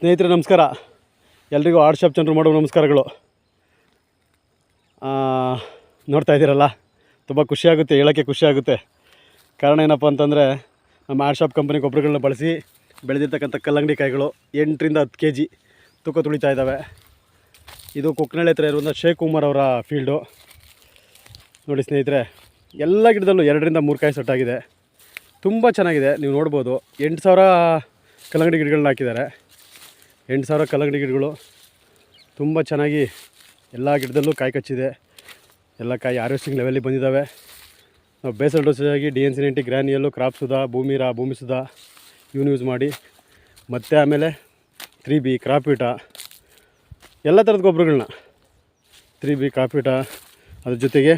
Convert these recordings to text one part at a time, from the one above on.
ಸ್ನೇಹಿತರೆ ನಮಸ್ಕಾರ. ಎಲ್ರಿಗೂ ಆರ್ಟ್ ಶಾಪ್ ಜನರು ಮಾಡುವ ನಮಸ್ಕಾರಗಳು. ನೋಡ್ತಾ ಇದ್ದೀರಲ್ಲ, ತುಂಬ ಖುಷಿಯಾಗುತ್ತೆ, ಹೇಳೋಕ್ಕೆ ಖುಷಿಯಾಗುತ್ತೆ. ಕಾರಣ ಏನಪ್ಪ ಅಂತಂದರೆ, ನಮ್ಮ ಆರ್ಟ್ ಶಾಪ್ ಕಂಪನಿ ಗೊಬ್ಬರಗಳನ್ನ ಬಳಸಿ ಬೆಳೆದಿರ್ತಕ್ಕಂಥ ಕಲ್ಲಂಗಡಿ ಕಾಯಿಗಳು 8 ರಿಂದ 10 kg ತೂಕ ತುಳಿತಾ ಇದ್ದಾವೆ. ಇದು ಕೊಕ್ಕನಹಳ್ಳಿ ಹತ್ರ ಇರುವಂಥ ಶೇಖ್ ಉಮರ್ ಅವರ ಫೀಲ್ಡು. ನೋಡಿ ಸ್ನೇಹಿತರೆ, ಎಲ್ಲ ಗಿಡದಲ್ಲೂ 2 ರಿಂದ 3 ಕಾಯಿ ಸೆಟ್ಟಾಗಿದೆ. ತುಂಬ ಚೆನ್ನಾಗಿದೆ, ನೀವು ನೋಡ್ಬೋದು. 8,000 ಕಲ್ಲಂಗಡಿ ಗಿಡಗಳನ್ನ ಹಾಕಿದ್ದಾರೆ. 8,000 ಕಲ್ಲಂಗಡಿ ಗಿಡಗಳು ತುಂಬ ಚೆನ್ನಾಗಿ ಎಲ್ಲ ಗಿಡದಲ್ಲೂ ಕಾಯಿ ಕಚ್ಚಿದೆ. ಎಲ್ಲ ಕಾಯಿ ಹಾರ್ವೆಸ್ಟಿಂಗ್ ಲೆವೆಲಿಗೆ ಬಂದಿದ್ದಾವೆ. ನಾವು ಬೇಸಲ್ ಡೋಸೇಜಾಗಿ DNC90 ಗ್ರ್ಯಾನ್ಯುಯಲ್ಲು, ಕ್ರಾಪ್ ಸುಧಾ, ಭೂಮಿ ಸುಧಾ ಇವನು ಯೂಸ್ ಮಾಡಿ, ಮತ್ತು ಆಮೇಲೆ 3B ಕ್ರಾಪಿಟ, ಎಲ್ಲ ಥರದ ಗೊಬ್ಬರಗಳನ್ನ 3B ಕ್ರಾಪಿಟ ಅದ್ರ ಜೊತೆಗೆ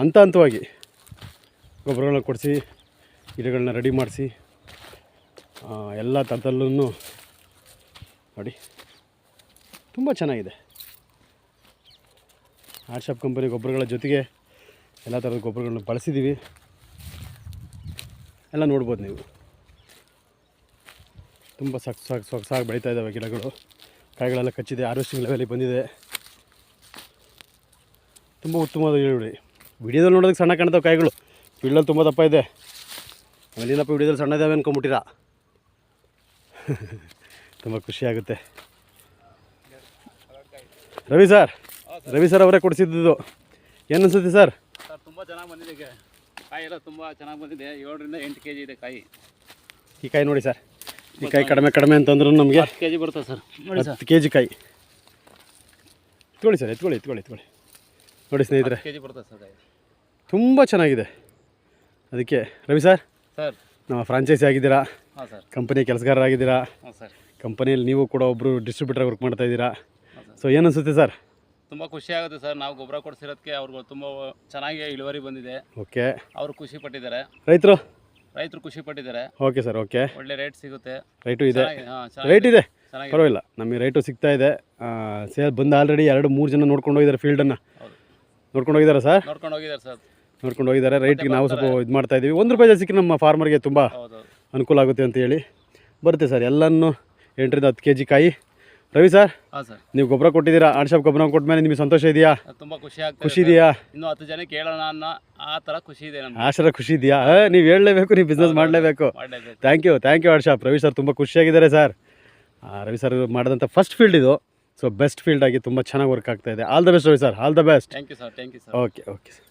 ಹಂತವಾಗಿ ಗೊಬ್ಬರಗಳನ್ನ ಕೊಡಿಸಿ ಗಿಡಗಳನ್ನ ರೆಡಿ ಮಾಡಿಸಿ ಎಲ್ಲ ಥರದಲ್ಲೂ ನೋಡಿ ತುಂಬ ಚೆನ್ನಾಗಿದೆ. ಆರ್ಟ್ ಶಾಪ್ ಕಂಪನಿ ಗೊಬ್ಬರಗಳ ಜೊತೆಗೆ ಎಲ್ಲ ಥರದ ಗೊಬ್ಬರಗಳನ್ನ ಬಳಸಿದ್ದೀವಿ. ಎಲ್ಲ ನೋಡ್ಬೋದು ನೀವು. ತುಂಬ ಸೊಗಸಾಗಿ ಬೆಳೀತಾ ಇದ್ದಾವೆ ಗಿಡಗಳು. ಕಾಯಿಗಳೆಲ್ಲ ಕಚ್ಚಿದೆ, ಹಾರ್ವೆಸ್ಟಿಂಗ್ ಲೆವೆಲಿಗೆ ಬಂದಿದೆ. ತುಂಬ ಉತ್ತಮವಾದ ಇಳುವರಿ. ವಿಡಿಯೋದಲ್ಲಿ ನೋಡೋದಕ್ಕೆ ಸಣ್ಣ ಕಾಣ್ತಾವೆ ಕಾಯಿಗಳು, ಫೀಲ್ಡಲ್ಲಿ ತುಂಬ ದಪ್ಪ ಇದೆ. ಅಲ್ಲಿನಪ್ಪ ವಿಡಿಯೋದಲ್ಲಿ ಸಣ್ಣ ಇದ್ದಾವೆ ಅಂದ್ಕೊಂಬಿಟ್ಟಿರಾ. ತುಂಬ ಖುಷಿಯಾಗುತ್ತೆ. ರವಿ ಸರ್ ಅವರೇ ಕೊಡಿಸಿದ್ದು. ಏನು ಅನಿಸುತ್ತೆ ಸರ್? ತುಂಬ ಚೆನ್ನಾಗಿ ಬಂದಿದೆ ಕಾಯಿ, ಎಲ್ಲ ತುಂಬ ಚೆನ್ನಾಗಿ ಬಂದಿದೆ. 7 ರಿಂದ 8 kg ಇದೆ ಕಾಯಿ. ಈ ಕಾಯಿ ನೋಡಿ ಸರ್, ಈ ಕಾಯಿ ಕಡಿಮೆ ಅಂತಂದ್ರೂ ನಮಗೆ 10 kg ಬರುತ್ತೆ ಸರ್. ನೋಡಿ ಸರ್, 10 kg ಕಾಯಿ. ಎತ್ಕೊಳ್ಳಿ ಸರ್, ಎತ್ಕೊಳ್ಳಿ ನೋಡಿ ಸ್ನೇಹಿತರೆ, 10 kg ಬರುತ್ತೆ ಸರ್ ಕಾಯಿ. ತುಂಬ ಚೆನ್ನಾಗಿದೆ. ಅದಕ್ಕೆ ರವಿ ಸರ್ ನಮ್ಮ ಫ್ರಾಂಚೈಸಿ ಆಗಿದ್ದೀರಾ, ಹಾಂ ಸರ್, ಕಂಪನಿ ಕೆಲಸಗಾರರಾಗಿದ್ದೀರಾ. ಹಾಂ ಸರ್, ಕಂಪನಿಯಲ್ಲಿ ನೀವು ಕೂಡ ಒಬ್ಬರು ಡಿಸ್ಟ್ರಿಬ್ಯೂಟರ್ ವರ್ಕ್ ಮಾಡ್ತಾ ಇದ್ದೀರಾ. ಸೊ ಏನು ಅನಿಸುತ್ತೆ ಸರ್? ತುಂಬ ಖುಷಿ ಆಗುತ್ತೆ ಸರ್. ನಾವು ಗೊಬ್ಬರ ಕೊಡಿಸಿರೋದಕ್ಕೆ ಅವ್ರಿಗೆ ತುಂಬ ಚೆನ್ನಾಗಿ ಇಳುವರಿ ಬಂದಿದೆ. ಓಕೆ, ಅವರು ಖುಷಿ ಪಟ್ಟಿದ್ದಾರೆ, ರೈತರು ಖುಷಿ ಪಟ್ಟಿದ್ದಾರೆ. ಓಕೆ ಸರ್, ಓಕೆ, ಒಳ್ಳೆ ರೇಟ್ ಸಿಗುತ್ತೆ. ರೈಟು ಇದೆ, ಚೆನ್ನಾಗಿ ರೈಟ್ ಇದೆ, ಚೆನ್ನಾಗಿ ಪರವಾಗಿಲ್ಲ. ನಮಗೆ ರೈಟು ಸಿಗ್ತಾ ಇದೆ. ಸೇಲ್ ಬಂದು ಆಲ್ರೆಡಿ 2-3 ಜನ ನೋಡ್ಕೊಂಡು ಹೋಗಿದ್ದಾರೆ. ಫೀಲ್ಡನ್ನು ನೋಡ್ಕೊಂಡು ಹೋಗಿದ್ದಾರೆ ಸರ್, ನೋಡ್ಕೊಂಡು ಹೋಗಿದ್ದಾರೆ. ರೈಟ್ಗೆ ನಾವು ಸ್ವಲ್ಪ ಇದು ಮಾಡ್ತಾ ಇದ್ದೀವಿ. 1 ರೂಪಾಯಿ ಜಾಸ್ತಿ ನಮ್ಮ ಫಾರ್ಮರ್ಗೆ ತುಂಬ ಅನುಕೂಲ ಆಗುತ್ತೆ ಅಂತ ಹೇಳಿ ಬರುತ್ತೆ ಸರ್. ಎಲ್ಲನೂ 8 ರಿಂದ 10 kg ಕಾಯಿ. ರವಿ ಸರ್, ನೀವು ಗೊಬ್ಬರ ಕೊಟ್ಟಿದ್ದೀರಾ, ಆರ್ಟ್ ಶಾಪ್ ಗೊಬ್ಬರ ಕೊಟ್ಟ ಮೇಲೆ ನಿಮಗೆ ಸಂತೋಷ ಇದೆಯಾ? ತುಂಬ ಖುಷಿ ಇದೆಯಾ? ಇನ್ನೂ 10 ಜನಕ್ಕೆ ಹೇಳೋಣ ಅನ್ನೋ ಆ ಥರ ಖುಷಿ ಇದೆ ನಮಗೆ. ಆ ಥರ ಖುಷಿ ಇದೆಯಾ? ನೀವು ಹೇಳಲೇಬೇಕು, ನೀವು ಬಿಸ್ನೆಸ್ ಮಾಡಲೇಬೇಕು. Thank you art shop. Ravi sir ತುಂಬ ಖುಷಿಯಾಗಿದ್ದಾರೆ ಸರ್. ರವಿ ಸರ್ ಮಾಡಿದಂಥ ಫಸ್ಟ್ ಫೀಲ್ಡ್ ಇದು. ಸೊ ಬೆಸ್ಟ್ ಫೀಲ್ಡ್ ಆಗಿ ತುಂಬ ಚೆನ್ನಾಗಿ ವರ್ಕ್ ಆಗ್ತಾ ಇದೆ. All the best Ravi sir, all the best. Thank you sir. Okay sir.